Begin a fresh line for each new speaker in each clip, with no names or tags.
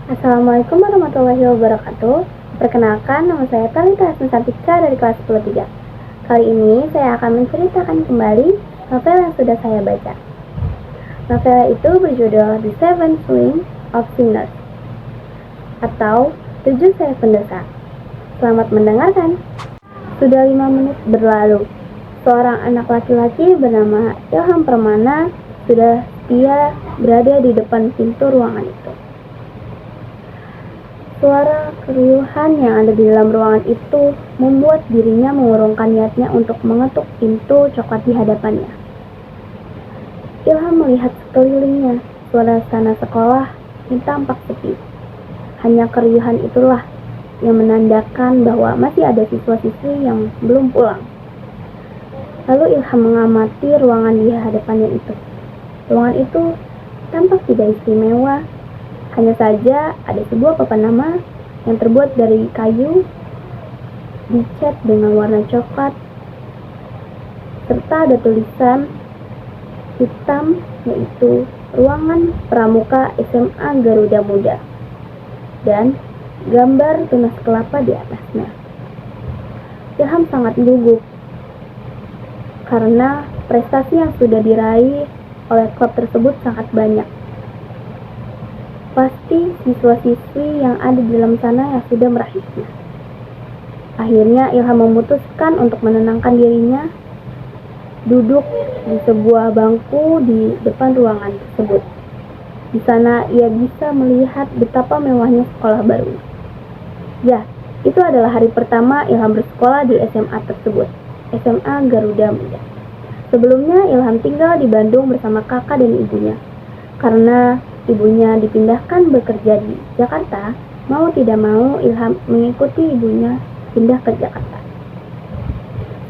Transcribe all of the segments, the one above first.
Assalamualaikum warahmatullahi wabarakatuh. Perkenalkan, nama saya Talita Hasnusatika dari kelas 10-3. Kali ini saya akan menceritakan kembali novel yang sudah saya baca. Novel itu berjudul The Seven Wings of Sinners atau 7 sayap pendosa. Selamat mendengarkan. Sudah 5 menit berlalu. Seorang anak laki-laki bernama Ilham Permana sudah setia berada di depan pintu ruangan itu. Suara keriuhan yang ada di dalam ruangan itu membuat dirinya mengurungkan niatnya untuk mengetuk pintu coklat di hadapannya. Ilham melihat sekelilingnya, suasana sekolah yang tampak sepi. Hanya keriuhan itulah yang menandakan bahwa masih ada siswa-siswi yang belum pulang. Lalu Ilham mengamati ruangan di hadapannya itu. Ruangan itu tampak tidak istimewa. Hanya saja ada sebuah papan nama yang terbuat dari kayu, dicat dengan warna coklat, serta ada tulisan hitam yaitu Ruangan Pramuka SMA Garuda Muda dan gambar tunas kelapa di atasnya. Ilham sangat gugup karena prestasi yang sudah diraih oleh klub tersebut sangat banyak. Pasti siswa-siswi yang ada di dalam sana yang sudah meraihnya. Akhirnya Ilham memutuskan untuk menenangkan dirinya, duduk di sebuah bangku di depan ruangan tersebut. Di sana ia bisa melihat betapa mewahnya sekolah baru. Ya, itu adalah hari pertama Ilham bersekolah di SMA tersebut, SMA Garuda Muda. Sebelumnya Ilham tinggal di Bandung bersama kakak dan ibunya. Karena ibunya dipindahkan bekerja di Jakarta, mau tidak mau Ilham mengikuti ibunya pindah ke Jakarta.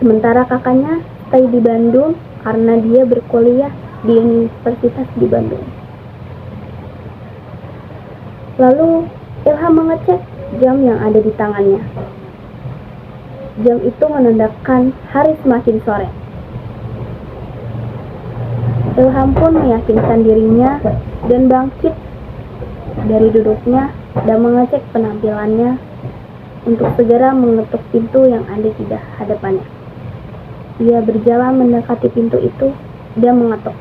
Sementara kakaknya stay di Bandung karena dia berkuliah di Universitas di Bandung. Lalu Ilham mengecek jam yang ada di tangannya. Jam itu menandakan hari semakin sore. Ilham pun meyakinkan dirinya dan bangkit dari duduknya dan mengecek penampilannya untuk segera mengetuk pintu yang ada di hadapannya. Ia berjalan mendekati pintu itu dan mengetuk.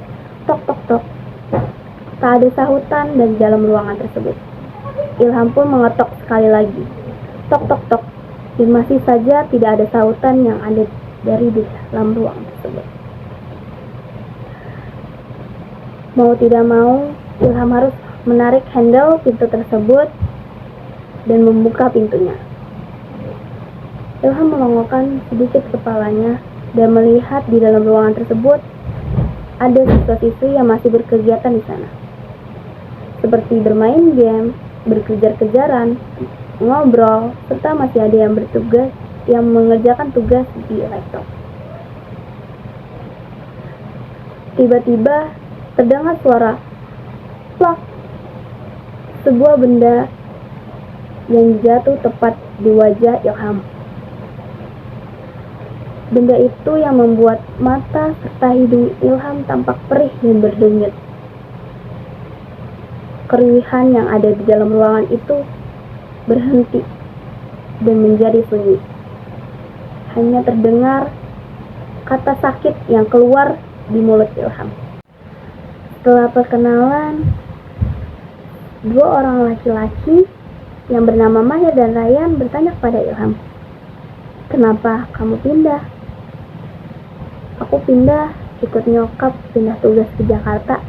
Tok tok tok. Tak ada sahutan dari dalam ruangan tersebut. Ilham pun mengetok sekali lagi. Tok tok tok. Dan masih saja tidak ada sahutan yang ada dari di dalam ruangan tersebut. Mau tidak mau, Ilham harus menarik handle pintu tersebut dan membuka pintunya. Ilham melongokkan sedikit kepalanya dan melihat di dalam ruangan tersebut ada siswa-siswi yang masih berkegiatan di sana. Seperti bermain game, berkejar-kejaran, ngobrol, serta masih ada yang bertugas yang mengerjakan tugas di laptop. Tiba-tiba terdengar suara plak. Sebuah benda yang jatuh tepat di wajah Ilham. Benda itu yang membuat mata serta hidung Ilham tampak perih dan berdenyut. Keriuhan yang ada di dalam ruangan itu berhenti dan menjadi sunyi. Hanya terdengar kata sakit yang keluar di mulut Ilham. Setelah perkenalan, 2 orang laki-laki yang bernama Mahir dan Ryan bertanya kepada Ilham, "Kenapa kamu pindah?" "Aku pindah ikut nyokap pindah tugas ke Jakarta.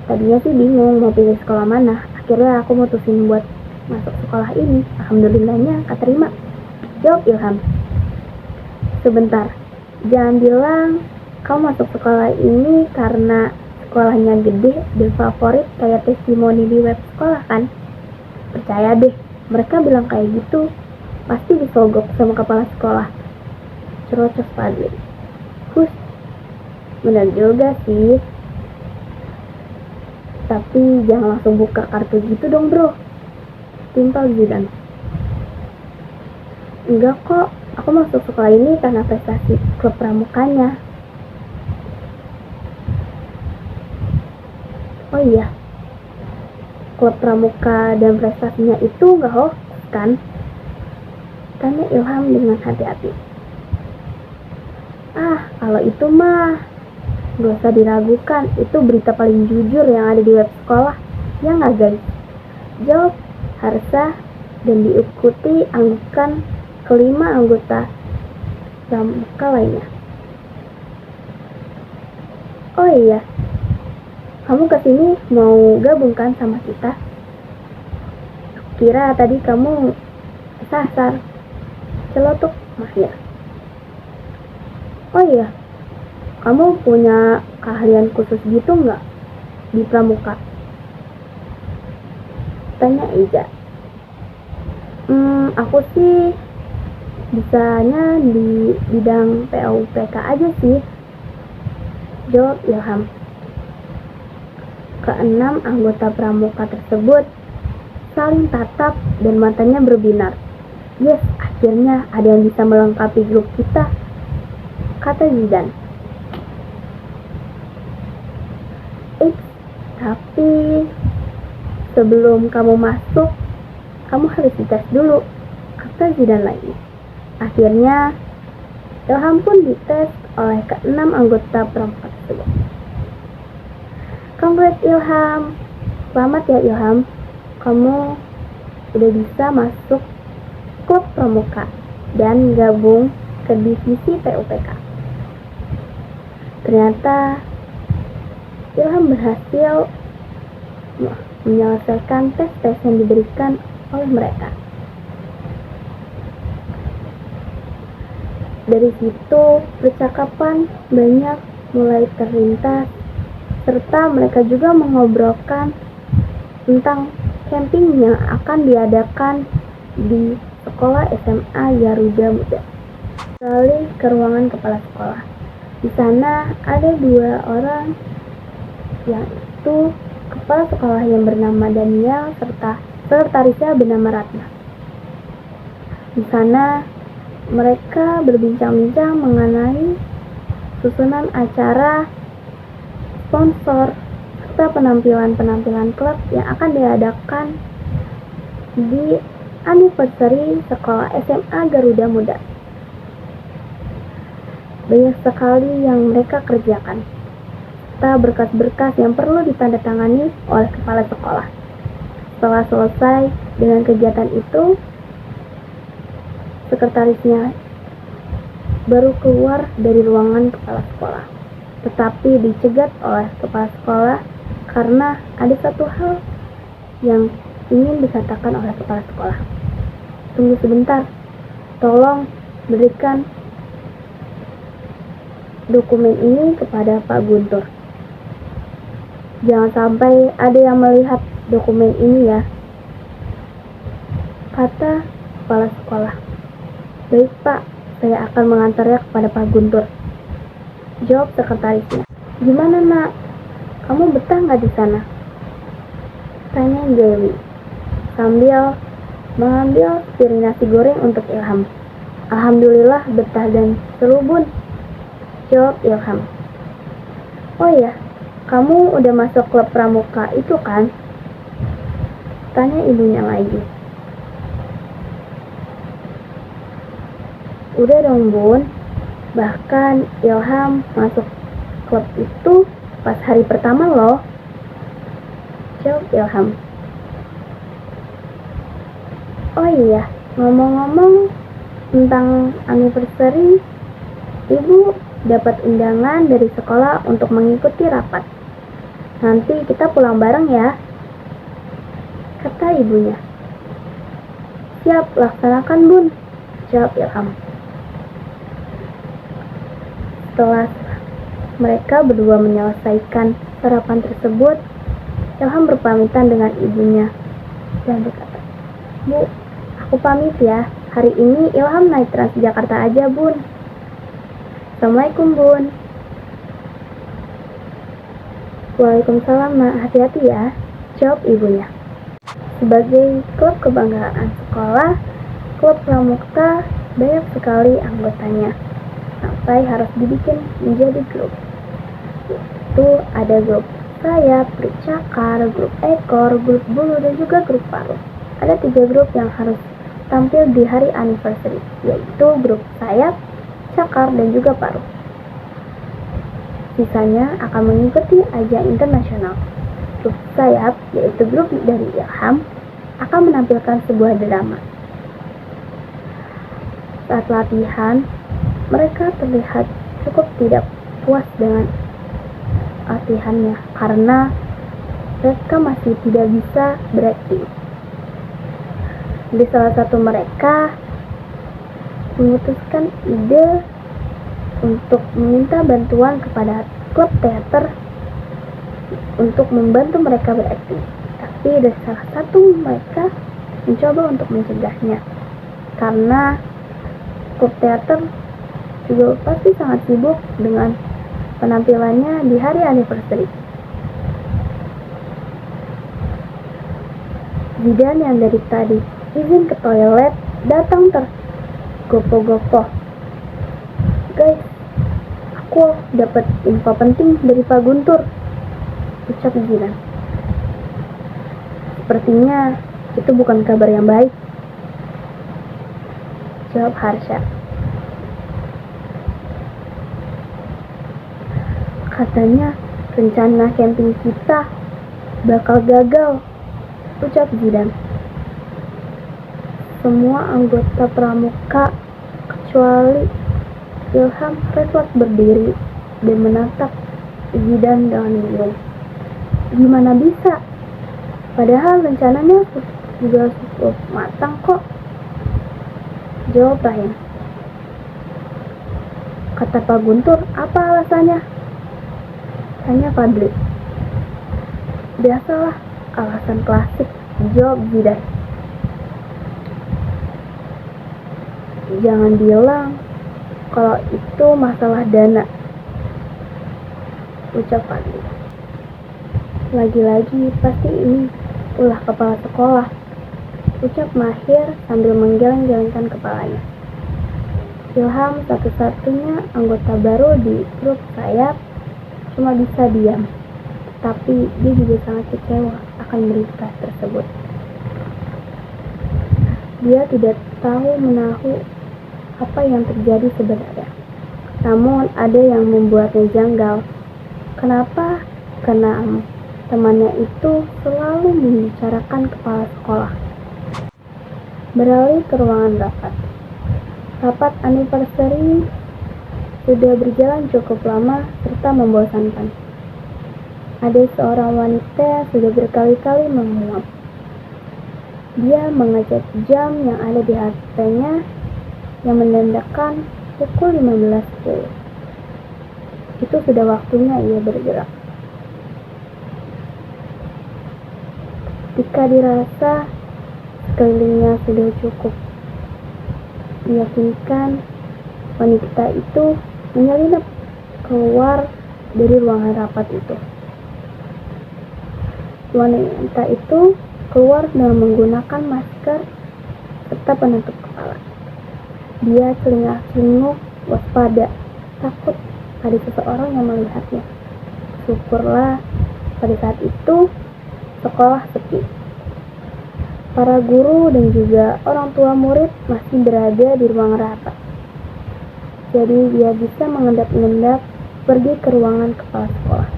Tadinya sih bingung mau pilih sekolah mana. Akhirnya aku mutusin buat masuk sekolah ini. Alhamdulillahnya keterima," jawab Ilham. "Sebentar, jangan bilang kamu masuk sekolah ini karena sekolahnya gede dan favorit kayak testimoni di web sekolah kan? Percaya deh, mereka bilang kayak gitu pasti disogok sama kepala sekolah," cerocos Fadli. "Hus, benar juga sih. Tapi jangan langsung buka kartu gitu dong bro," timpal Zidan. "Enggak kok, aku masuk sekolah ini karena prestasi klub pramukanya." "Oh iya, klub pramuka dan prestasinya itu nggak hoax kan? Tanya Ilham dengan hati-hati. Kalau itu mah gak usah diragukan, itu berita paling jujur yang ada di web sekolah. Ya nggak guys? Jawab Harsha dan diikuti anggukan kelima anggota pramuka lainnya. Oh iya, kamu kesini mau gabung kan sama kita? Kira tadi kamu kesasar, celotuk Mahir. Oh iya, kamu punya keahlian khusus gitu nggak di pramuka? Tanya Ija. Aku sih bisanya di bidang PUPK aja sih, jawab Ilham. Keenam anggota pramuka tersebut saling tatap dan matanya berbinar. Yes, akhirnya ada yang bisa melengkapi grup kita, kata Zidan. Tapi sebelum kamu masuk, kamu harus dites dulu, kata Zidan lagi. Akhirnya Ilham pun dites oleh keenam anggota pramuka tersebut. Congrats Ilham, selamat ya Ilham, kamu udah bisa masuk klub pramuka dan gabung ke divisi PUPK. Ternyata Ilham berhasil menyelesaikan tes-tes yang diberikan oleh mereka. Dari situ percakapan banyak mulai terlintas, serta mereka juga mengobrolkan tentang camping yang akan diadakan di sekolah SMA Garuda Muda. Beralih ke ruangan kepala sekolah. Di sana ada dua orang, yaitu kepala sekolah yang bernama Daniel serta sekretarisnya bernama Ratna. Di sana mereka berbincang-bincang mengenai susunan acara, sponsor, serta penampilan-penampilan klub yang akan diadakan di anniversary sekolah SMA Garuda Muda. Banyak sekali yang mereka kerjakan, serta berkas-berkas yang perlu ditandatangani oleh kepala sekolah. Setelah selesai dengan kegiatan itu, sekretarisnya baru keluar dari ruangan kepala sekolah, tetapi dicegat oleh kepala sekolah karena ada satu hal yang ingin dikatakan oleh kepala sekolah. Tunggu sebentar, tolong berikan dokumen ini kepada Pak Guntur. Jangan sampai ada yang melihat dokumen ini ya, kata kepala sekolah. Baik Pak, saya akan mengantarnya kepada Pak Guntur, jawab sekretarisnya. Gimana nak, kamu betah nggak di sana? Tanya Dewi sambil mengambil piring nasi goreng untuk Ilham. Alhamdulillah betah dan seru bun, jawab Ilham. Oh ya, kamu udah masuk klub pramuka itu kan? Tanya ibunya lagi. Udah dong bun, bahkan Ilham masuk klub itu pas hari pertama loh, jawab Ilham. Oh iya, ngomong-ngomong tentang anniversary, ibu dapat undangan dari sekolah untuk mengikuti rapat. Nanti kita pulang bareng ya, kata ibunya. Siap, laksanakan bun, jawab Ilham. Setelah mereka berdua menyelesaikan sarapan tersebut, Ilham berpamitan dengan ibunya dan berkata, Bu, aku pamit ya. Hari ini Ilham naik Transjakarta aja, bun. Assalamualaikum, bun. Waalaikumsalam, nak. Hati-hati ya, jawab ibunya. Sebagai klub kebanggaan sekolah, klub pramuka banyak sekali anggotanya, sampai harus dibikin menjadi grup. Itu ada grup sayap, grup cakar, grup ekor, grup bulu, dan juga grup paruh. Ada 3 grup yang harus tampil di hari anniversary, yaitu grup sayap, cakar, dan juga paruh. Sisanya akan mengikuti ajang internasional. Grup sayap, yaitu grup dari Ilham, akan menampilkan sebuah drama. Saat latihan, mereka terlihat cukup tidak puas dengan latihannya karena mereka masih tidak bisa berakting. Di salah satu mereka memutuskan ide untuk meminta bantuan kepada klub teater untuk membantu mereka berakting. Tapi dari salah satu mereka mencoba untuk mencegahnya karena klub teater juga pasti sangat sibuk dengan penampilannya di hari anniversary. Zidan yang dari tadi izin ke toilet datang tergopoh-gopoh. Guys, aku dapat info penting dari Pak Guntur, ucap Zidan. Sepertinya itu bukan kabar yang baik, jawab Harsha. Katanya rencana camping kita bakal gagal, ucap Zidan. Semua anggota pramuka kecuali Ilham refleks berdiri dan menatap Zidan dengan bingung. Gimana bisa? Padahal rencananya sudah cukup matang kok, jawab Rahim. Kata Pak Guntur, apa alasannya? Tanya Fadli. Biasalah, alasan klasik, jawab Zidan. Jangan bilang kalau itu masalah dana, ucap Fadli. Lagi-lagi pasti ini ulah kepala sekolah, ucap Mahir sambil menggeleng-gelengkan kepalanya. Ilham, satu-satunya anggota baru di grup sayap, cuma bisa diam, tapi dia juga sangat kecewa akan berita tersebut. Dia tidak tahu menahu apa yang terjadi sebenarnya. Namun ada yang membuatnya janggal. Kenapa? Karena temannya itu selalu membicarakan kepala sekolah. Beralih ke ruangan rapat. Rapat anniversary sudah berjalan cukup lama serta membosankan. Ada seorang wanita yang sudah berkali-kali menguap. Dia mengecek jam yang ada di HP-nya yang menandakan pukul 15.10. Itu sudah waktunya ia bergerak. Ketika dirasa sekelilingnya sudah cukup meyakinkan, wanita itu menyelinap keluar dari ruangan rapat itu. Wanita itu keluar dengan menggunakan masker serta penutup kepala. Dia celingak-celinguk waspada, takut ada seseorang yang melihatnya. Syukurlah pada saat itu sekolah sepi. Para guru dan juga orang tua murid masih berada di ruang rapat. Jadi dia bisa mengendap-endap pergi ke ruangan kepala sekolah.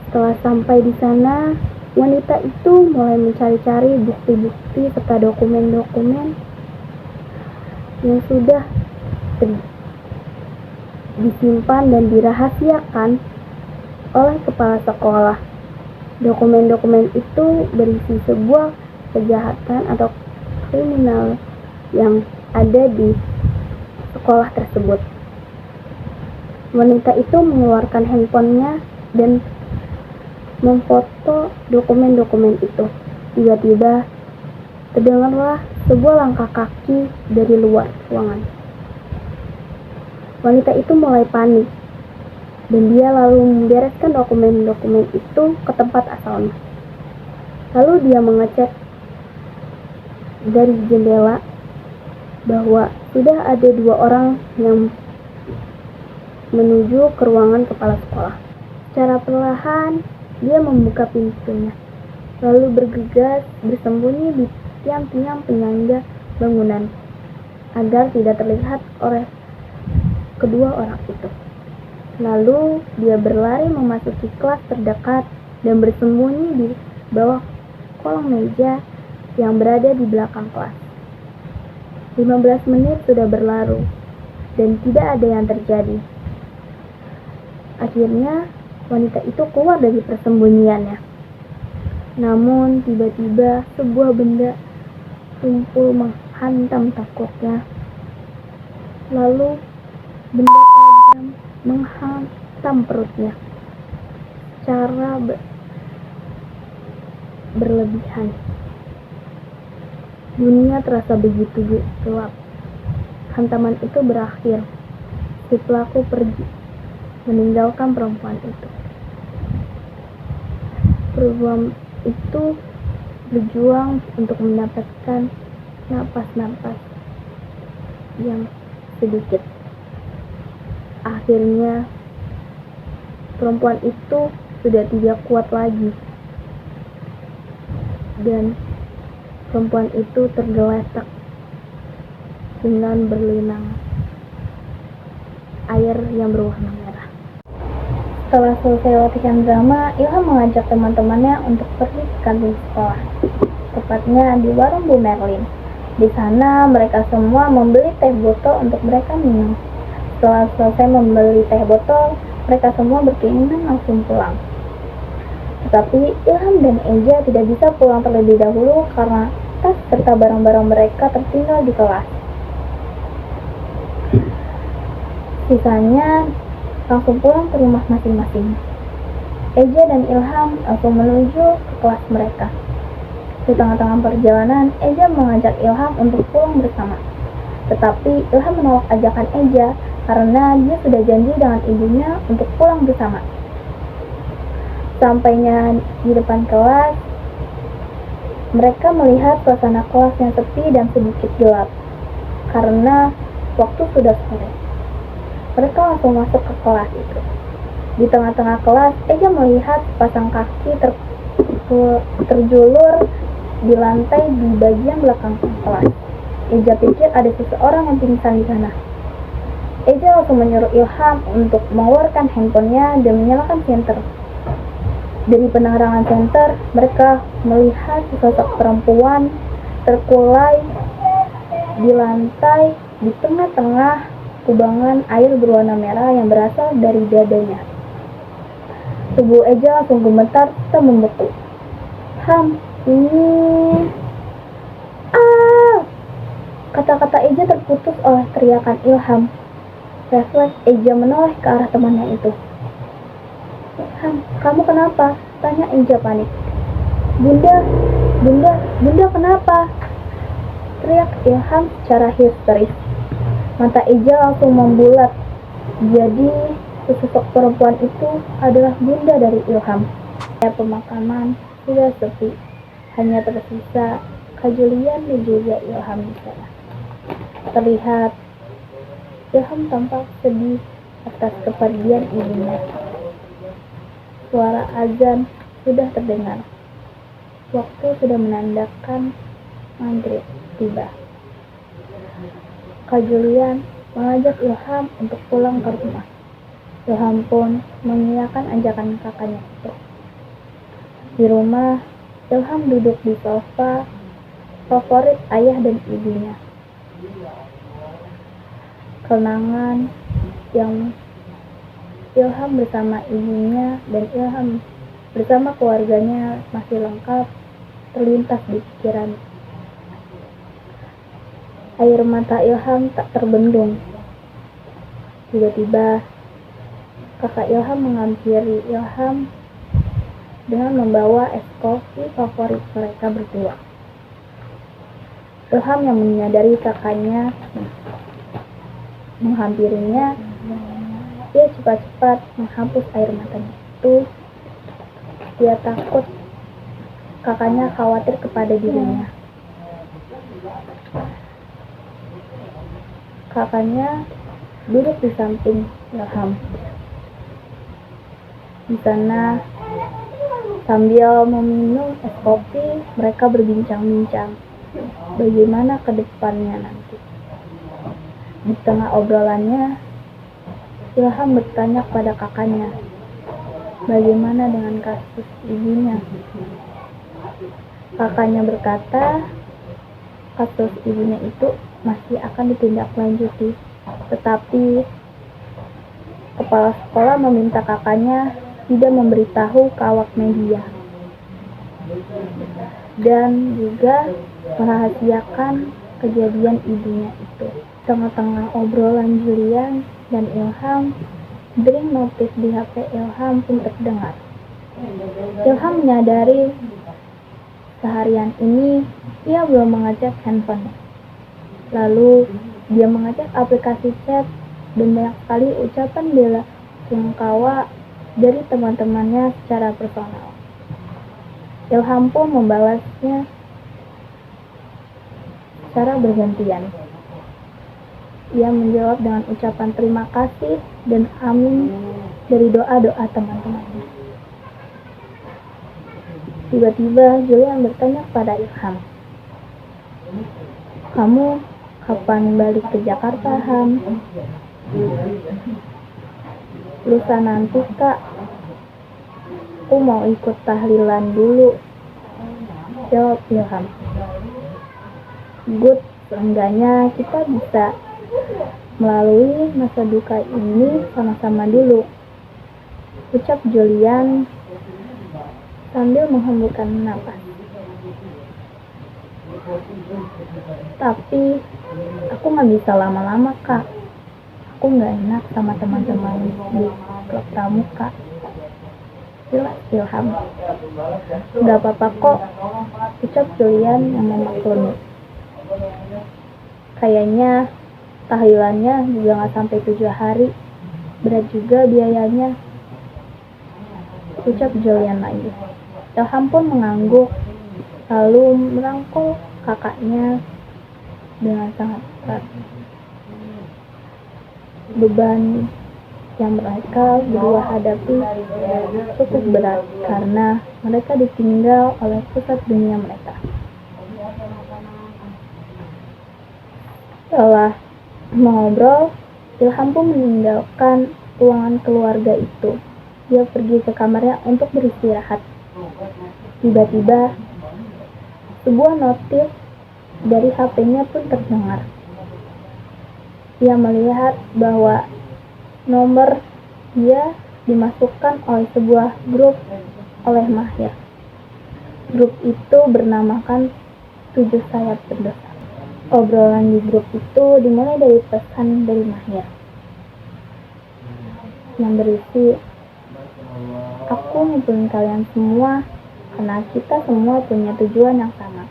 Setelah sampai di sana, wanita itu mulai mencari-cari bukti-bukti serta dokumen-dokumen yang sudah disimpan dan dirahasiakan oleh kepala sekolah. Dokumen-dokumen itu berisi sebuah kejahatan atau kriminal yang ada di sekolah tersebut. Wanita itu mengeluarkan handphonenya dan memfoto dokumen-dokumen itu. Tiba-tiba terdengarlah sebuah langkah kaki dari luar ruangan. Wanita itu mulai panik dan dia lalu membereskan dokumen-dokumen itu ke tempat asalnya. Lalu dia mengecek dari jendela bahwa sudah ada 2 orang yang menuju ke ruangan kepala sekolah. Secara perlahan, dia membuka pintunya, lalu bergegas bersembunyi di tiang-tiang penyangga bangunan, agar tidak terlihat oleh kedua orang itu. Lalu, dia berlari memasuki kelas terdekat dan bersembunyi di bawah kolong meja yang berada di belakang kelas. 15 menit sudah berlalu, dan tidak ada yang terjadi. Akhirnya, wanita itu keluar dari persembunyiannya. Namun, tiba-tiba sebuah benda tumpul menghantam tengkuknya. Lalu, benda tajam menghantam perutnya secara berlebihan. Dunia terasa begitu gelap. Hantaman itu berakhir. Si pelaku pergi, meninggalkan perempuan itu. Perempuan itu berjuang untuk mendapatkan napas-napas yang sedikit. Akhirnya, perempuan itu sudah tidak kuat lagi. Dan perempuan itu tergeletak dengan berlinang air yang berwarna merah. Setelah selesai latihan drama, Ilham mengajak teman-temannya untuk pergi ke kantin sekolah, tepatnya di warung Bu Merlin. Di sana, mereka semua membeli teh botol untuk mereka minum. Setelah selesai membeli teh botol, mereka semua berkeinginan langsung pulang. Tetapi Ilham dan Eja tidak bisa pulang terlebih dahulu karena tas serta barang-barang mereka tertinggal di kelas. Sisanya langsung pulang ke rumah masing-masing. Eja dan Ilham langsung menuju ke kelas mereka. Di tengah-tengah perjalanan, Eja mengajak Ilham untuk pulang bersama. Tetapi Ilham menolak ajakan Eja karena dia sudah janji dengan ibunya untuk pulang bersama. Sampainya di depan kelas, mereka melihat suasana kelas yang sepi dan sedikit gelap karena waktu sudah sore. Mereka langsung masuk ke kelas itu. Di tengah-tengah kelas, Eja melihat sepasang kaki terjulur di lantai di bagian belakang kelas. Eja pikir ada seseorang yang pingsan di sana. Eja langsung menyuruh Ilham untuk mengeluarkan handphonenya dan menyalakan senter. Dari penerangan senter, mereka melihat sesosok perempuan terkulai di lantai di tengah-tengah kubangan air berwarna merah yang berasal dari dadanya. Tubuh Eja langsung gemetar serta membeku. Ham, ini... Kata-kata Eja terputus oleh teriakan Ilham. Refleks Eja menoleh ke arah temannya itu. Ham, kamu kenapa? Tanya Eja panik. Bunda kenapa? Teriak Ilham secara histeris. Mata Eja langsung membulat. Jadi, sesosok perempuan itu adalah bunda dari Ilham. Pemakaman sudah sepi. Hanya tersisa Kak Julian dan juga Ilham di sana. Terlihat Ilham tampak sedih atas kepergian ibunya. Suara azan sudah terdengar. Waktu sudah menandakan maghrib tiba. Kak Julian mengajak Ilham untuk pulang ke rumah. Ilham pun mengiyakan ajakan kakaknya itu. Di rumah, Ilham duduk di sofa favorit ayah dan ibunya. Kenangan yang Ilham bersama ibunya dan Ilham bersama keluarganya masih lengkap terlintas di pikiran. Air mata Ilham tak terbendung. Tiba-tiba kakak Ilham menghampiri Ilham dengan membawa es kopi favorit mereka berdua. Ilham yang menyadari kakaknya menghampirinya, dia cepat-cepat menghapus air matanya itu. Dia takut kakaknya khawatir kepada dirinya. Kakaknya duduk di samping Ilham. Di sana sambil meminum es kopi, mereka berbincang-bincang bagaimana ke depannya nanti. Di tengah obrolannya, Ilham bertanya kepada kakaknya, bagaimana dengan kasus ibunya? Kakaknya berkata, kasus ibunya itu masih akan ditindaklanjuti, tetapi kepala sekolah meminta kakaknya tidak memberitahu ke awak media dan juga merahasiakan kejadian ibunya itu. Tengah-tengah obrolan Julian dan Ilham, dering notif di HP Ilham pun terdengar. Ilham menyadari seharian ini ia belum mengecek handphone. Lalu dia mengecek aplikasi chat dan banyak sekali ucapan bela sungkawa dari teman-temannya secara personal. Ilham pun membalasnya secara bergantian. Ia menjawab dengan ucapan terima kasih dan amin dari doa-doa teman-temannya. Tiba-tiba Julian bertanya kepada Ilham, kamu kapan balik ke Jakarta, Ham? Lusa nanti, Kak. Aku mau ikut tahlilan dulu, jawab Ilham. Good, seenggaknya kita bisa melalui masa duka ini sama-sama dulu, ucap Julian sambil menghembuskan napas. Tapi aku gak bisa lama-lama, Kak. Aku gak enak sama teman-teman di klub pramuka. Jelas Ilham. Gak apa-apa kok, ucap Julian yang memaklumi. Kayaknya tahlilannya juga gak sampai 7 hari. Berat juga biayanya, ucap Julian lagi. Ilham pun mengangguk, lalu merangkul kakaknya dengan sangat erat. Beban yang mereka berdua hadapi cukup berat karena mereka ditinggal oleh pusat dunia mereka. Setelah mengobrol, Ilham pun meninggalkan ruangan keluarga itu. Dia pergi ke kamarnya untuk beristirahat. Tiba-tiba, sebuah notif dari HP-nya pun terdengar. Ia melihat bahwa nomor dia dimasukkan oleh sebuah grup oleh Mahir. Grup itu bernamakan 7 Sayap Berdosa. Obrolan di grup itu dimulai dari pesan dari Mahir yang berisi, aku ngumpulin kalian semua karena kita semua punya tujuan yang sama.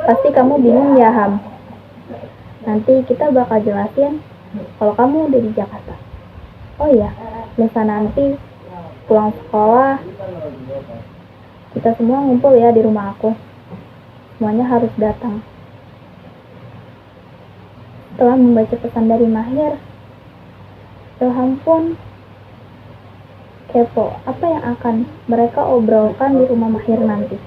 Pasti kamu bingung ya, Ham? Nanti kita bakal jelasin kalau kamu udah di Jakarta. Oh iya, lusa nanti pulang sekolah kita semua ngumpul ya di rumah aku. Semuanya harus datang. Setelah membaca pesan dari Mahir, Ilham pun kepo apa yang akan mereka obrolkan di rumah Mahir nanti.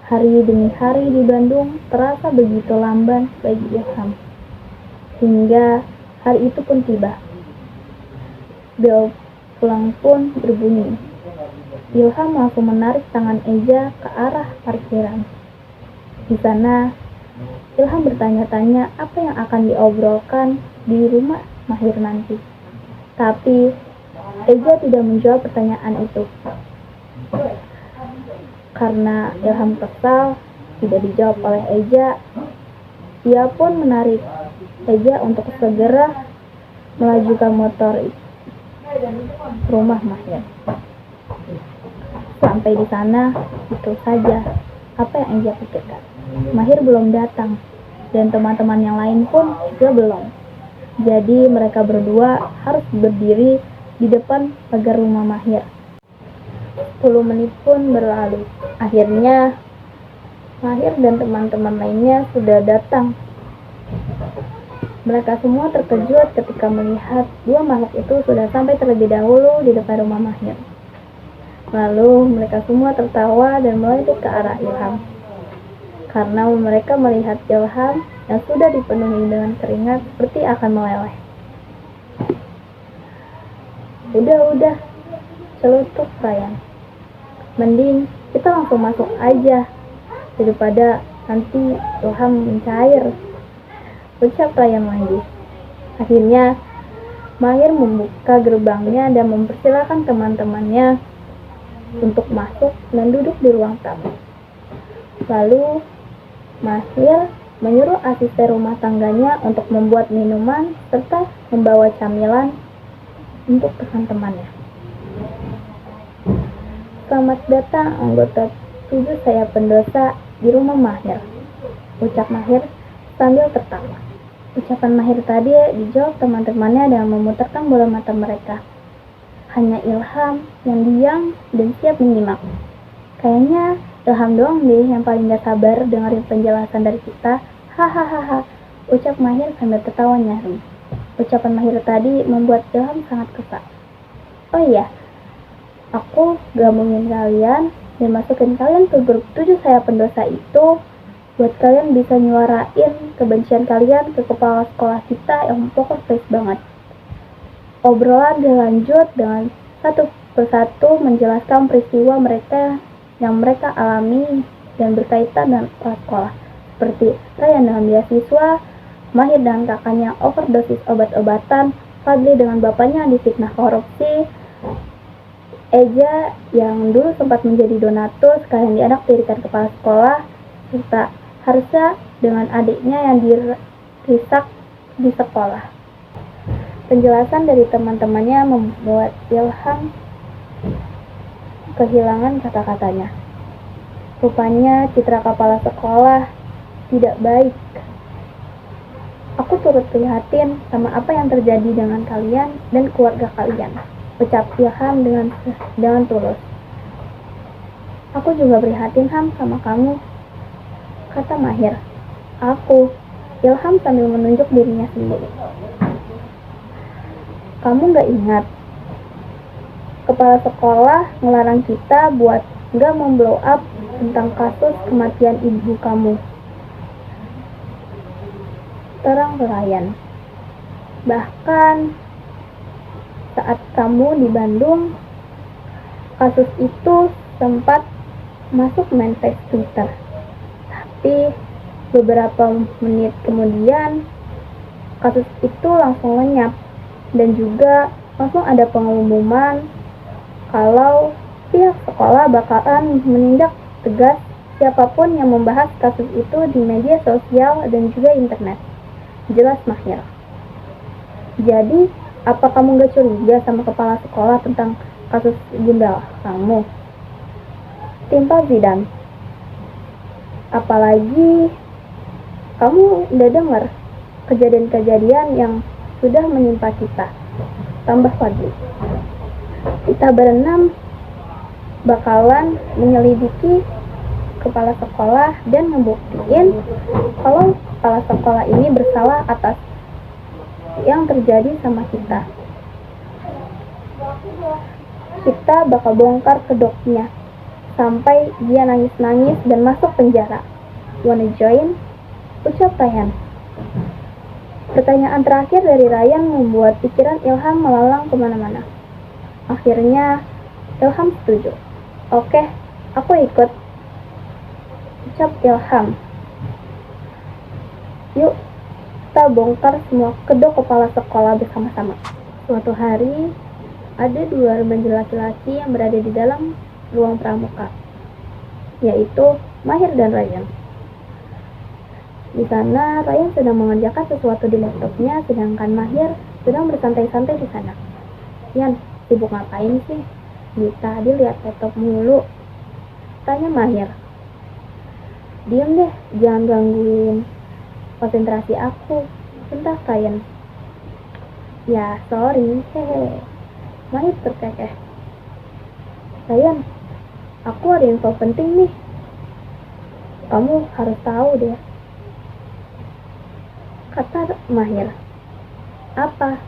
Hari demi hari di Bandung terasa begitu lamban bagi Ilham. Hingga hari itu pun tiba. Bel pulang pun berbunyi. Ilham langsung menarik tangan Eja ke arah parkiran. Di sana, Ilham bertanya-tanya apa yang akan diobrolkan di rumah Mahir nanti. Tapi Eja tidak menjawab pertanyaan itu. Karena Ilham kesal tidak dijawab oleh Eja, ia pun menarik Eja untuk segera melajukan motor rumah Mahir. Sampai di sana, itu saja apa yang Eja pikirkan. Mahir belum datang, dan teman-teman yang lain pun juga belum. Jadi mereka berdua harus berdiri di depan pagar rumah Mahir. 10 menit pun berlalu. Akhirnya, Mahir dan teman-teman lainnya sudah datang. Mereka semua terkejut ketika melihat dua makhluk itu sudah sampai terlebih dahulu di depan rumah Mahir. Lalu mereka semua tertawa dan melirik ke arah Ilham. Karena mereka melihat Ilham yang sudah dipenuhi dengan keringat seperti akan meleleh. Udah, celutuk Ryan. Mending kita langsung masuk aja, daripada nanti Ilham mencair, ucap Ryan lagi. Akhirnya, Mahir membuka gerbangnya dan mempersilahkan teman-temannya untuk masuk dan duduk di ruang tamu. Lalu, Mahir menyuruh asisten rumah tangganya untuk membuat minuman serta membawa camilan untuk teman-temannya. Selamat datang anggota 7 saya pendosa di rumah Mahir, ucap Mahir sambil tertawa. Ucapan Mahir tadi dijawab teman-temannya dengan memutarkan bola mata mereka. Hanya Ilham yang diam dan siap menyimak. Kayaknya Ilham doang deh yang paling gak sabar dengerin penjelasan dari kita. Hahaha, ucap Mahir sambil tertawa nyaring. Ucapan Mahir tadi membuat Ilham sangat kesal. Oh iya, aku gabungin kalian dan masukin kalian ke grup 7 saya pendosa itu buat kalian bisa nyuarain kebencian kalian ke kepala sekolah kita yang pokok face banget. Obrolan dilanjut dengan satu persatu menjelaskan peristiwa mereka yang mereka alami dan berkaitan dengan kepala sekolah, seperti Ryan dengan beasiswa, Mahir dengan kakaknya overdosis obat-obatan, Fadli dengan bapaknya yang difitnah korupsi, Eja yang dulu sempat menjadi donatur sekalian dianaktirikan kepala sekolah, serta Harsha dengan adiknya yang dirisak di sekolah. Penjelasan dari teman-temannya membuat Ilham kehilangan kata-katanya. Rupanya citra kepala sekolah tidak baik. Aku turut prihatin sama apa yang terjadi dengan kalian dan keluarga kalian, ucap Ilham dengan tulus. Aku juga prihatin Ham sama kamu, kata Mahir. Aku, Ilham sambil menunjuk dirinya sendiri. Kamu gak ingat? Kepala sekolah ngelarang kita buat gak memblow up tentang kasus kematian ibu kamu. Terang Ryan. Bahkan saat kamu di Bandung, kasus itu sempat masuk manifest Twitter. Tapi beberapa menit kemudian kasus itu langsung lenyap dan juga langsung ada pengumuman kalau pihak sekolah bakalan menindak tegas siapapun yang membahas kasus itu di media sosial dan juga internet. Jelas Mahir. Jadi, apa kamu gak curiga sama kepala sekolah tentang kasus bunda kamu? Timpal Zidan. Apalagi kamu udah dengar kejadian-kejadian yang sudah menimpa kita. Tambah Fadli. Kita berenam bakalan menyelidiki kepala sekolah dan ngebuktiin kalau kepala sekolah ini bersalah atas yang terjadi sama kita. Kita bakal bongkar kedoknya sampai dia nangis-nangis dan masuk penjara. Wanna join? Ucap Ryan. Pertanyaan terakhir dari Ryan membuat pikiran Ilham melalang kemana-mana. Akhirnya Ilham setuju. Oke, aku ikut, ucap Ilham. Yuk, kita bongkar semua kedok kepala sekolah bersama-sama. Suatu hari, ada dua remaja laki-laki yang berada di dalam ruang pramuka, yaitu Mahir dan Ryan. Di sana, Ryan sedang mengerjakan sesuatu di laptopnya, sedangkan Mahir sedang bersantai-santai di sana. Yan, sibuk ngapain sih? Tadi lihat laptop mulu, tanya Mahir. Diam deh, jangan gangguin konsentrasi aku, bentar Ryan. Ya, sorry, hehe. Mahir terkekeh. Ryan, aku ada info penting nih. Kamu harus tahu deh. kata Mahir. Apa?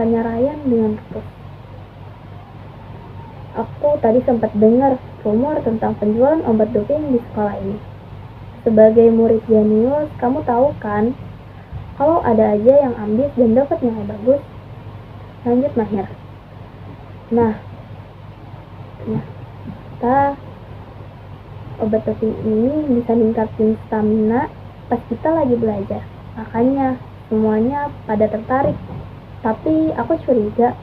Tanya Ryan dengan ketus. Aku tadi sempat dengar rumor tentang penjualan obat doping di sekolah ini. Sebagai murid jenius, kamu tahu kan kalau ada aja yang ambis dan dapat nilai bagus. Lanjut Mahir. Nah, ternyata obat doping ini bisa ningkatin stamina pas kita lagi belajar. Makanya semuanya pada tertarik. Tapi aku curiga.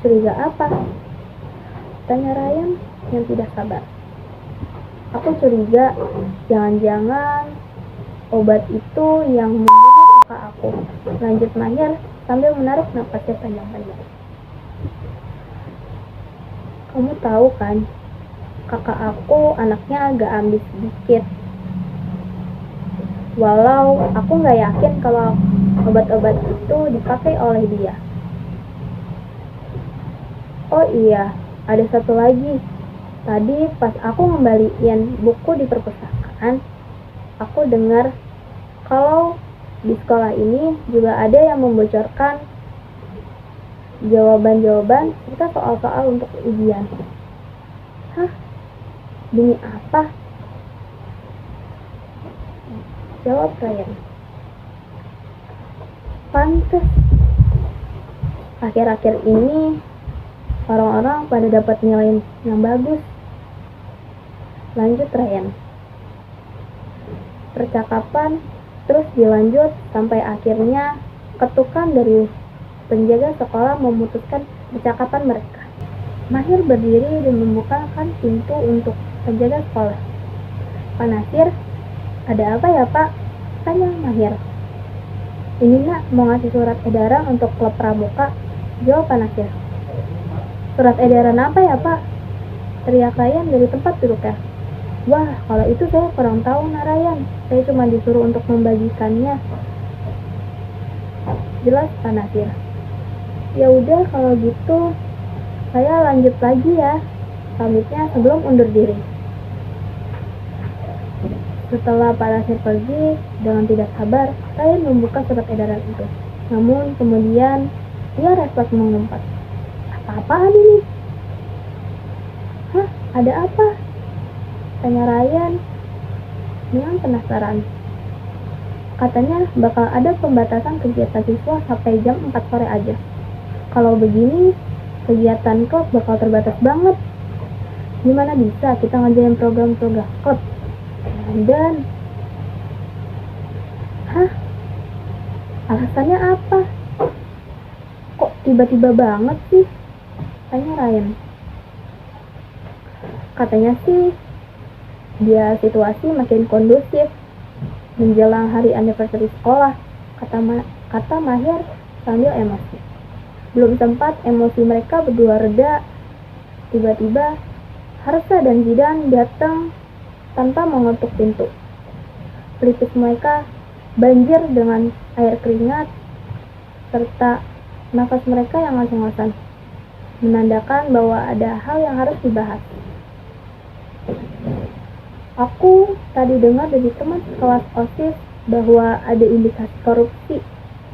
Curiga apa? Tanya Ryan yang tidak sabar. Aku curiga jangan-jangan obat itu yang membunuh kakak aku. Lanjut Mahir sambil menarik napasnya panjang-panjang. Kamu tahu kan, kakak aku anaknya agak ambis sedikit. Walau aku nggak yakin kalau obat-obat itu dipakai oleh dia. Oh iya, ada satu lagi. Tadi pas aku ngembaliin buku di perpustakaan, aku dengar kalau di sekolah ini juga ada yang membocorkan jawaban-jawaban serta soal-soal untuk ujian. Hah? Demi apa? Jawab Ryan. Pantes. Akhir-akhir ini orang-orang pada dapat nilai yang bagus. Lanjut Ryan. Percakapan terus dilanjut sampai akhirnya ketukan dari penjaga sekolah memutuskan percakapan mereka. Mahir berdiri dan membukakan pintu untuk penjaga sekolah. Pak Nasir, ada apa ya Pak? Tanya Mahir. Ini nak mau ngasih surat edaran untuk klub pramuka. Jawab Pak Nasir. Surat edaran apa ya Pak? Teriak Ryan dari tempat duduknya. Wah, kalau itu saya kurang tahu Narayan. Saya cuma disuruh untuk membagikannya. Jelas Pak Nasir. Ya udah kalau gitu, saya lanjut lagi ya. Pamitnya sebelum undur diri. Setelah Pak Nasir pergi, dengan tidak sabar, Ryan membuka surat edaran itu. Namun kemudian, ia refleks mengumpat. Apa-apaan ini? Hah? Ada apa? Tanya Ryan dengan penasaran. Katanya bakal ada pembatasan kegiatan siswa sampai jam 4 sore aja. Kalau begini, kegiatan klub bakal terbatas banget. Gimana bisa kita ngajarin program-program klub? Dan hah? Alasannya apa? Kok tiba-tiba banget sih? Tanya Ryan. Katanya sih biar situasi makin kondusif menjelang hari anniversary sekolah, kata Mahir sambil emosi. Belum sempat emosi mereka berdua reda, tiba-tiba Harsa dan Zidan datang tanpa mengetuk pintu. Pelipis mereka banjir dengan air keringat serta nafas mereka yang ngos-ngosan, menandakan bahwa ada hal yang harus dibahas. Aku tadi dengar dari teman kelas OSIS bahwa ada indikasi korupsi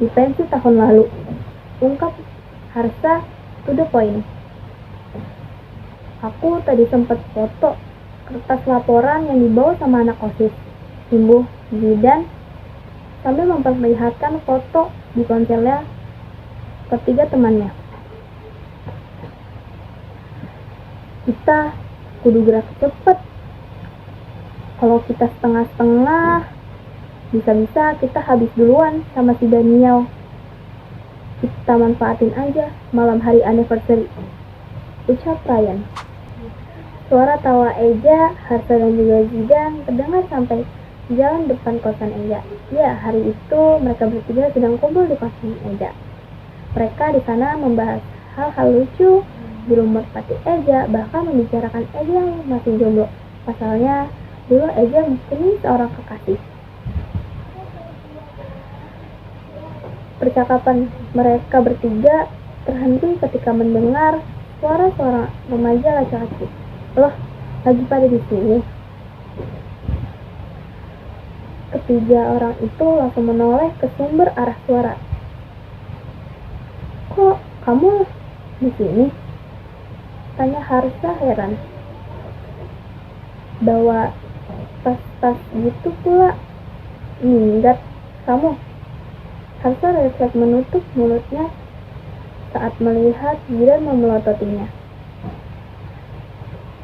di pensi tahun lalu. Ungkap Harsa to the point. Aku tadi sempat foto kertas laporan yang dibawa sama anak OSIS, imbuh Zidan sambil memperlihatkan foto di ponselnya ketiga temannya. Kita kudu gerak cepet. Kalau kita setengah-setengah, bisa-bisa kita habis duluan sama si Daniel. Kita manfaatin aja malam hari anniversary. Ucap Ryan. Suara tawa Eja, Harsa dan juga Zidan terdengar sampai jalan depan kosan Eja. Ya, hari itu mereka bertiga sedang kumpul di kosan Eja. Mereka di sana membahas hal-hal lucu di rumah pati Eja, bahkan membicarakan Eja yang masih jomblo. Pasalnya, dulu Eja mempunyai seorang kekasih. Percakapan mereka bertiga terhenti ketika mendengar suara seorang remaja laki-laki. Loh, lagi pada di sini? Ketiga orang itu langsung menoleh ke sumber arah suara. "Kok kamu di sini?" tanya Harsha heran. "Bawa tas-tas gitu pula." "Minggat kamu." Harsha refleks menutup mulutnya saat melihat Zidan memelototinya.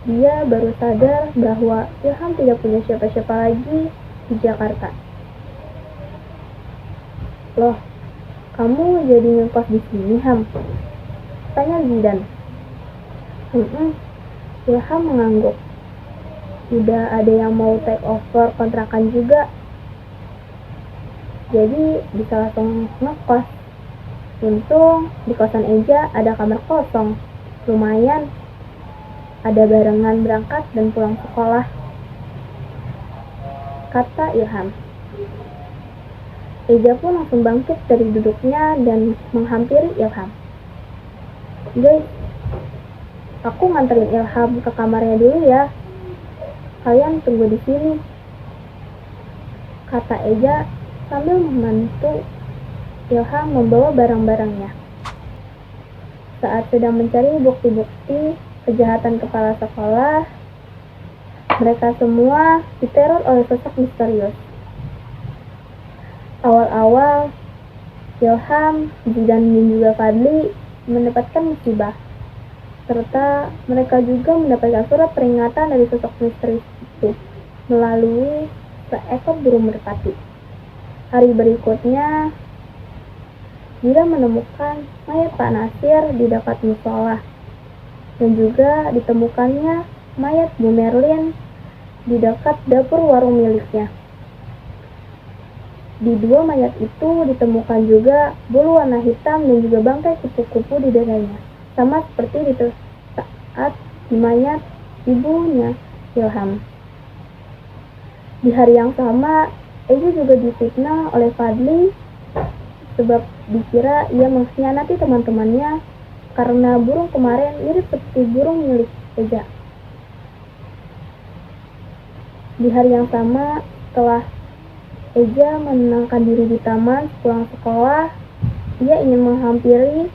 Dia baru sadar bahwa Ilham tidak punya siapa-siapa lagi di Jakarta. "Loh, kamu jadi ngekos di sini, Ham?" tanya Zidan. Ilham mengangguk. "Udah ada yang mau take over kontrakan juga, jadi bisa langsung ngekos. Untung di kosan Eja ada kamar kosong, lumayan. Ada barengan berangkat dan pulang sekolah," kata Ilham. Eja pun langsung bangkit dari duduknya dan menghampiri Ilham. "Guys, aku nganterin Ilham ke kamarnya dulu ya. Kalian tunggu di sini," kata Eja sambil membantu Ilham membawa barang-barangnya. Saat sedang mencari bukti-bukti kejahatan kepala sekolah, mereka semua diteror oleh sosok misterius. Awal-awal, Ilham, Zidan dan juga Fadli mendapatkan musibah, serta mereka juga mendapatkan surat peringatan dari sosok misterius itu melalui seekor burung merpati. Hari berikutnya, Zidan menemukan mayat Pak Nasir di dekat musola, dan juga ditemukannya mayat Bu Merlin di dekat dapur warung miliknya. Di dua mayat itu ditemukan juga bulu warna hitam dan juga bangkai kupu-kupu di dadanya, sama seperti di saat di mayat ibunya Ilham. Di hari yang sama, Eja juga difitnah oleh Fadli sebab dikira ia mengkhianati teman-temannya karena burung kemarin mirip seperti burung milik Eja. Di hari yang sama, setelah Eja menenangkan diri di taman pulang sekolah, ia ingin menghampiri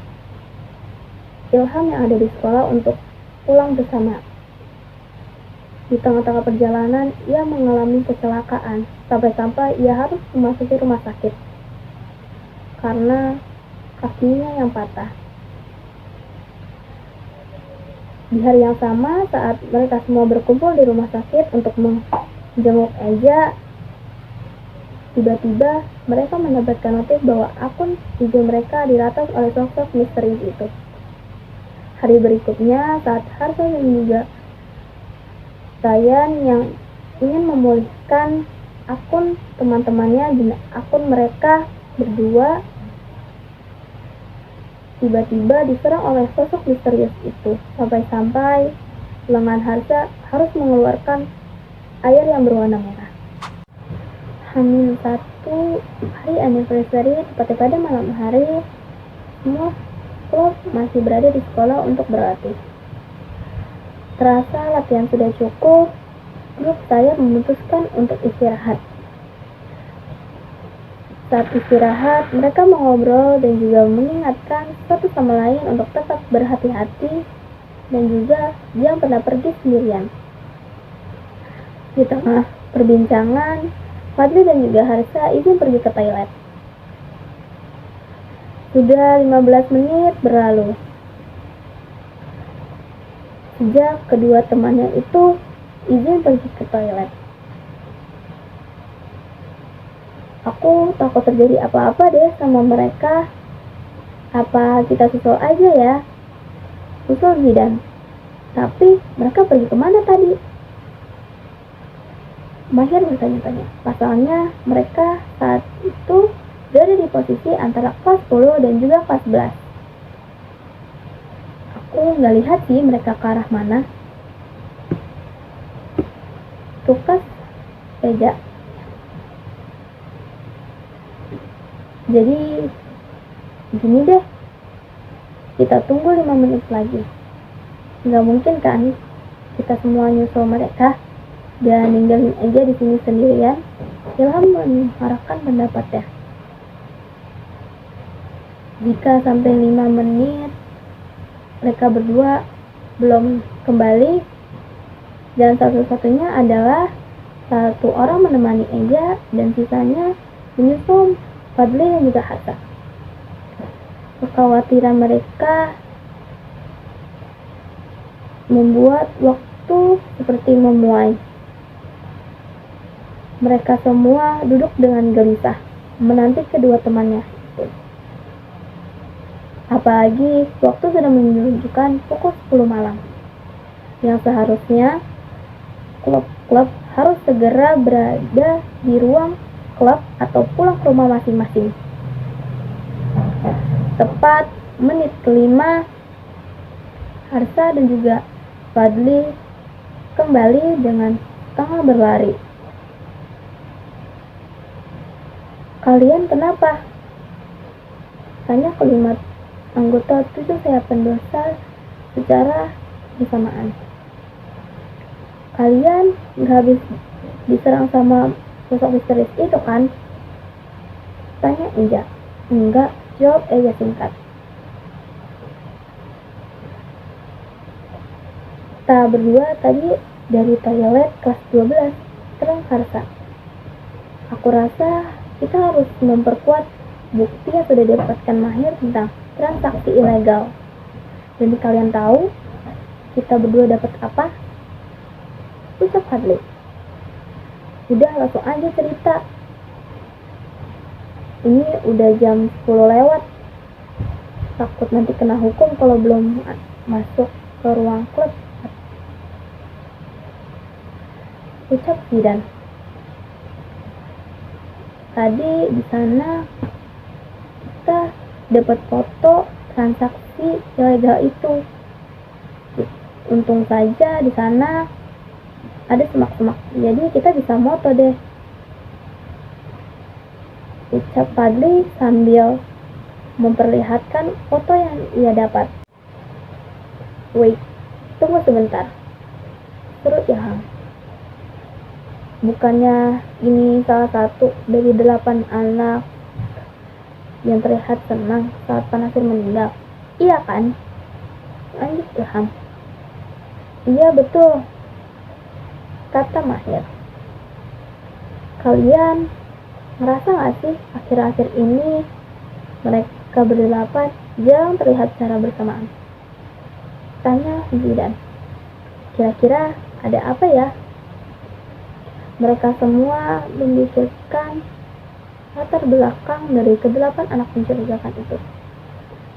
Ilham yang ada di sekolah untuk pulang bersama. Di tengah-tengah perjalanan, ia mengalami kecelakaan sampai-sampai ia harus memasuki rumah sakit karena kakinya yang patah. Di hari yang sama, saat mereka semua berkumpul di rumah sakit untuk menjenguk Eja, tiba-tiba mereka mendapatkan notif bahwa akun IG mereka diratas oleh sosok misterius itu. Hari berikutnya, saat Harsha dan juga Ryan yang ingin memulihkan akun teman-temannya di akun mereka berdua, tiba-tiba diserang oleh sosok misterius itu, sampai-sampai lengan Harsha harus mengeluarkan air yang berwarna merah. H-1 hari anniversary, tepatnya pada malam hari, semua klub masih berada di sekolah untuk berlatih. Terasa latihan sudah cukup, grup saya memutuskan untuk istirahat. Saat istirahat, mereka mengobrol dan juga mengingatkan satu sama lain untuk tetap berhati-hati dan juga jangan pernah pergi sendirian. Di tengah perbincangan, Fadli dan juga Harsha izin pergi ke toilet. Sudah 15 menit berlalu sejak kedua temannya itu izin pergi ke toilet. "Aku takut terjadi apa-apa deh sama mereka. Apa kita susul aja ya?" usul Zidan. "Tapi mereka pergi kemana tadi?" Mahir bertanya-tanya. Pasalnya mereka saat itu berada di posisi antara kelas 10 dan juga kelas 11. "Aku nggak lihat sih mereka ke arah mana," tukas Eja. "Jadi gini deh, kita tunggu 5 menit lagi. Nggak mungkin kan kita semua nyusul mereka dan ninggalin Eja di sini sendirian," Ilham menyuarakan pendapatnya. Jika sampai 5 menit mereka berdua belum kembali, dan satu-satunya adalah satu orang menemani Eja dan sisanya menyusul Fadli dan juga Hasan. Kekhawatiran mereka membuat waktu seperti memuai. Mereka semua duduk dengan gelisah menanti kedua temannya itu. Apalagi waktu sudah menunjukkan pukul 10 malam, yang seharusnya klub-klub harus segera berada di ruang klub atau pulang ke rumah masing-masing. Tepat menit kelima, Harsa dan juga Fadli kembali dengan tengah berlari. "Kalian kenapa?" tanya kelima anggota 7 sayap pendosa secara bersamaan. "Kalian gak habis diserang sama sosok misterius itu kan?" tanya Eja. "Enggak," jawab Eja singkat. "Kita berdua tadi dari toilet kelas 12, terang Harsa. Aku rasa kita harus memperkuat bukti yang sudah didapatkan Mahir tentang transaksi ilegal. Dan kalian tahu kita berdua dapat apa?" ucap Fadli. "Udah, langsung aja cerita. Ini udah jam 10 lewat. Takut nanti kena hukum kalau belum masuk ke ruang klub," ucap Zidan. "Tadi di sana kita dapat foto transaksi ilegal itu. Untung saja di sana ada semak-semak, jadi kita bisa moto deh," ucap Fadli sambil memperlihatkan foto yang ia dapat. "Wait, tunggu sebentar," seru Ilham. "Bukannya ini salah satu dari 8 anak yang terlihat senang saat Panasir meninggal, iya kan?" lanjut Ilham. "Iya betul," kata Mahir. "Kalian ngerasa gak sih akhir-akhir ini mereka berdelapan jarang terlihat secara bersamaan?" tanya Zidan. "Kira-kira ada apa ya?" Mereka semua memikirkan latar belakang dari ke-8 anak mencurigakan itu,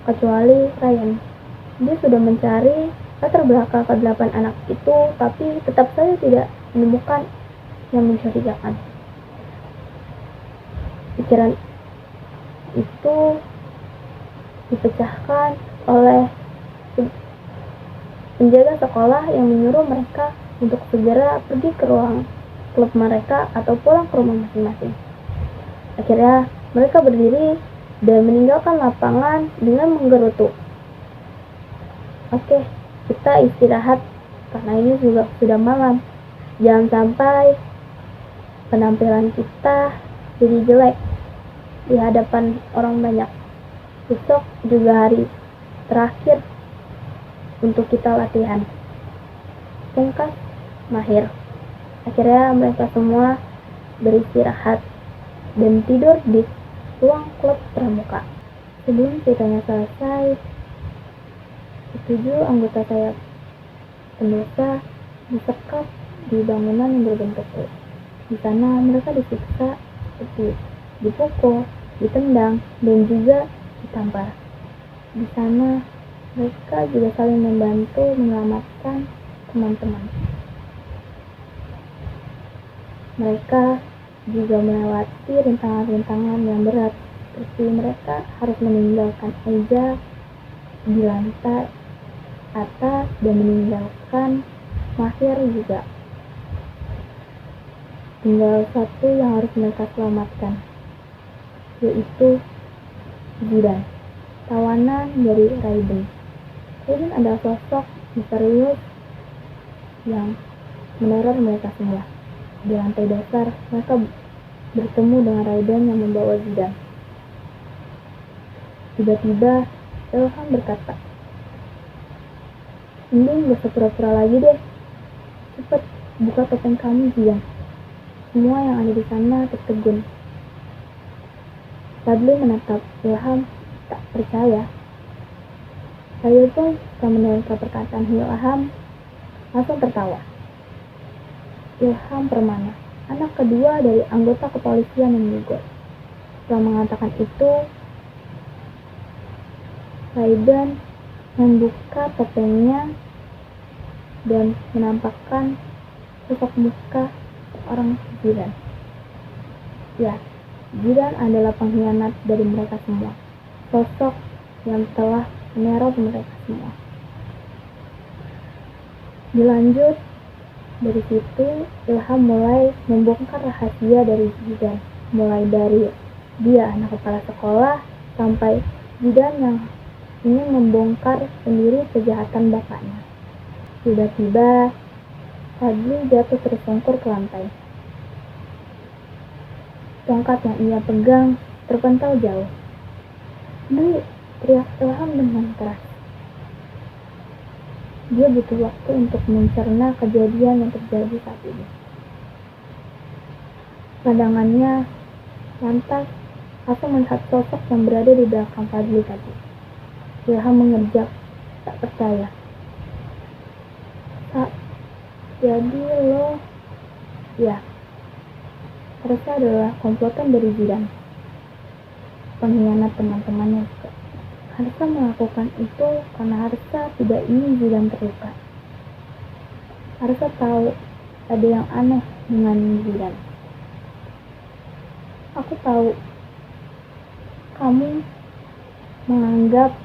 kecuali Ryan. Dia sudah mencari latar belakang ke-8 anak itu, tapi tetap saja tidak menemukan yang mencurigakan. Pikiran itu dipecahkan oleh penjaga sekolah yang menyuruh mereka untuk segera pergi ke ruang klub mereka atau pulang ke rumah masing-masing. Akhirnya mereka berdiri dan meninggalkan lapangan dengan menggerutu. "Oke, kita istirahat karena ini juga sudah malam. Jangan sampai penampilan kita jadi jelek di hadapan orang banyak. Besok juga hari terakhir untuk kita latihan," pungkas Mahir. Akhirnya mereka semua beristirahat dan tidur di ruang klub pramuka. Sebelum ceritanya selesai, 7 anggota sayap pendosa disekap di bangunan yang berbentuk U. Di sana mereka disiksa seperti dipukul, ditendang, dan juga ditampar. Di sana mereka juga saling membantu menyelamatkan teman-teman. Mereka juga melewati rintangan-rintangan yang berat, seperti mereka harus meninggalkan Eja di lantai atas dan meninggalkan Mahir juga. Tinggal satu yang harus mereka selamatkan, yaitu Zidan, tawanan dari Raiden. Raiden adalah sosok misterius yang meneror mereka semua. Di lantai dasar mereka bertemu dengan Raiden yang membawa Zidan. Tiba-tiba Ilham berkata, "Mending gak usah pura-pura lagi deh. Cepet buka topeng kamu, Zidan." Semua yang ada di sana tertegun. Fadli menatap Ilham tak percaya. Saya pun setelah mendengar perkataan Ilham langsung tertawa. Ilham Permana, anak kedua dari anggota kepolisian yang gugur. Setelah mengatakan itu, Raiden membuka topengnya dan menampakkan sosok muka seorang Zidan. Ya, Zidan adalah pengkhianat dari mereka semua. Sosok yang telah meneror mereka semua. Dilanjut, dari situ Ilham mulai membongkar rahasia dari Zidan. Mulai dari dia anak kepala sekolah sampai Zidan yang ingin membongkar sendiri kejahatan bapaknya. Tiba-tiba Fadli jatuh tersungkur ke lantai. Tongkat yang ia pegang terpental jauh. "Dwi!" teriak Ilham dengan keras. Dia butuh waktu untuk mencerna kejadian yang terjadi saat ini. Pandangannya lantas langsung melihat sosok yang berada di belakang Fadli tadi. Ilham mengerjak, tak percaya. Jadi lo, ya, Harsa adalah komplotan dari Zidan. Pengkhianat teman-temannya juga. Harsa melakukan itu karena Harsa tidak ingin Zidan terluka. Harsa tahu ada yang aneh dengan Zidan. Aku tahu kamu menganggap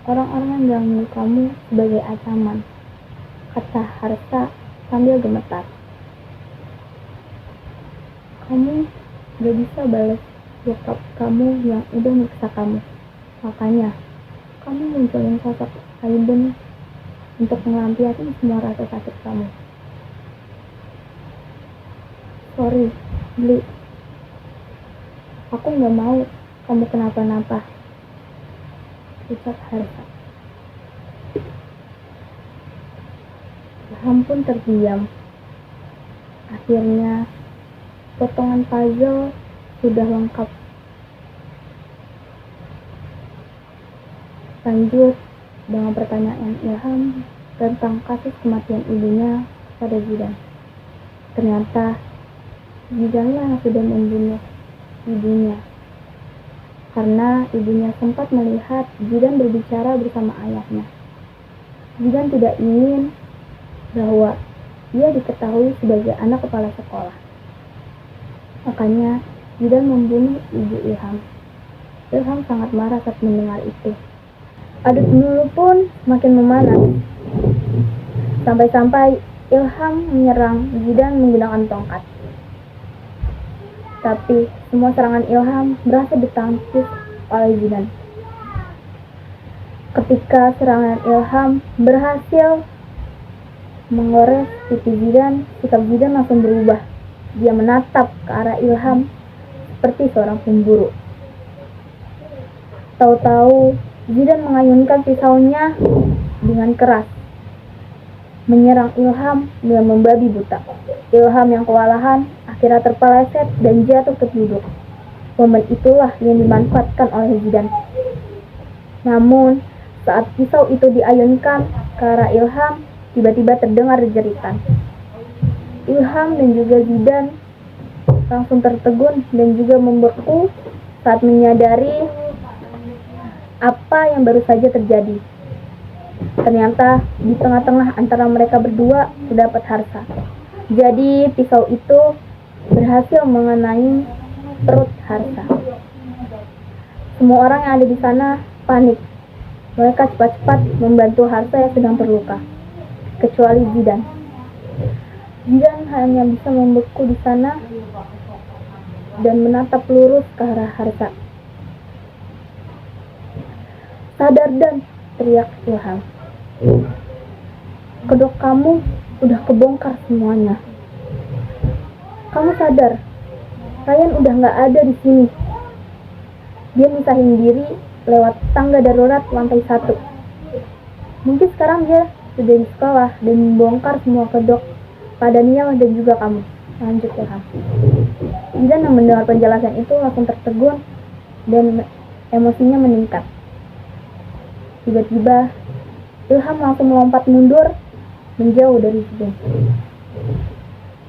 orang-orang yang ganggu kamu sebagai ancaman, kata Harsa sambil gemetar. Kamu gak bisa balas bokap kamu yang udah menyiksa kamu. Makanya kamu munculin sosok Raiden untuk melampiaskan semua rasa sakit kamu. Sorry, Bli. Aku gak mau kamu kenapa-napa, ucap Harsa. Ilham pun terdiam. Akhirnya potongan puzzle sudah lengkap. Lanjut dengan pertanyaan Ilham tentang kasus kematian ibunya pada Zidan. Ternyata Zidanlah yang sudah membunuh ibunya, karena ibunya sempat melihat Zidan berbicara bersama ayahnya. Zidan tidak ingin bahwa ia diketahui sebagai anak kepala sekolah. Makanya Zidan membunuh ibu Ilham. Ilham sangat marah saat mendengar itu. Adut dulu pun makin memanas. Sampai-sampai Ilham menyerang Zidan menggunakan tongkat. Tapi semua serangan Ilham berhasil ditangkis oleh Zidan. Ketika serangan Ilham berhasil menggores pipi Zidan, sikap Zidan langsung berubah. Dia menatap ke arah Ilham seperti seorang pemburu. Tahu-tahu Zidan mengayunkan pisaunya dengan keras, menyerang Ilham dengan membabi buta. Ilham yang kewalahan akhirnya terpeleset dan jatuh terduduk. Momen itulah yang dimanfaatkan oleh Zidan. Namun saat pisau itu diayunkan ke arah Ilham, tiba-tiba terdengar jeritan. Ilham dan juga Zidan langsung tertegun dan juga membeku saat menyadari apa yang baru saja terjadi. Ternyata di tengah-tengah antara mereka berdua terdapat Harsa. Jadi pisau itu berhasil mengenai perut Harsa. Semua orang yang ada di sana panik. Mereka cepat-cepat membantu Harsa yang sedang terluka, kecuali Zidan. Zidan hanya bisa membeku di sana dan menatap lurus ke arah Harsa. "Sadar Dan!" teriak Ilham. "Kedok kamu udah kebongkar semuanya. Kamu sadar Ryan udah nggak ada di sini. Dia misahin diri lewat tangga darurat lantai 1. Mungkin sekarang dia sudah di sekolah dan membongkar semua kedok pada Daniel dan juga kamu. Lanjut Ilham. Zidan yang mendengar penjelasan itu langsung tertegun dan emosinya meningkat. Tiba-tiba Ilham langsung melompat mundur menjauh dari Zidan.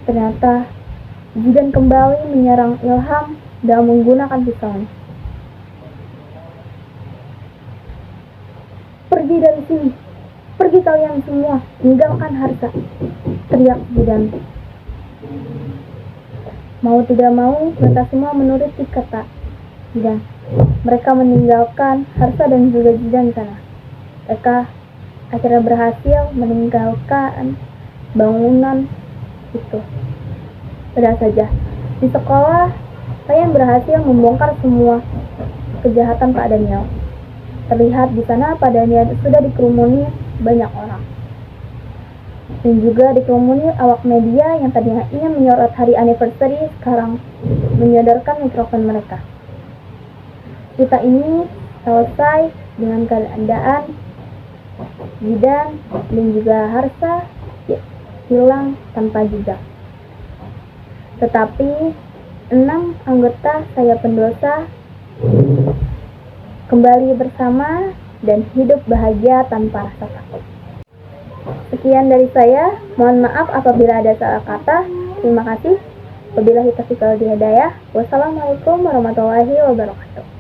Ternyata Zidan kembali menyerang Ilham dengan menggunakan pisaunya. Pergi dari sini, pergi kalian semua, tinggalkan Harsa, teriak Zidan. Mau tidak mau, mereka semua menuruti kata Zidan. Mereka meninggalkan Harsa dan juga Zidan sana. Mereka akhirnya berhasil meninggalkan bangunan itu. Padahal saja, di sekolah, kalian berhasil membongkar semua kejahatan Pak Daniel. Terlihat di sana Pak Daniel sudah dikerumuni banyak orang. Dan juga dikerumuni awak media yang tadinya ingin menyorot hari anniversary, sekarang menyodorkan mikrofon mereka. Cerita ini selesai dengan keadaan Zidan dan juga Harsa hilang tanpa jejak. Tetapi 6 anggota Saya Pendosa kembali bersama dan hidup bahagia tanpa rasa takut. Sekian dari saya, mohon maaf apabila ada salah kata. Terima kasih. Wabillahi taufiq wal hidayah. Wassalamualaikum warahmatullahi wabarakatuh.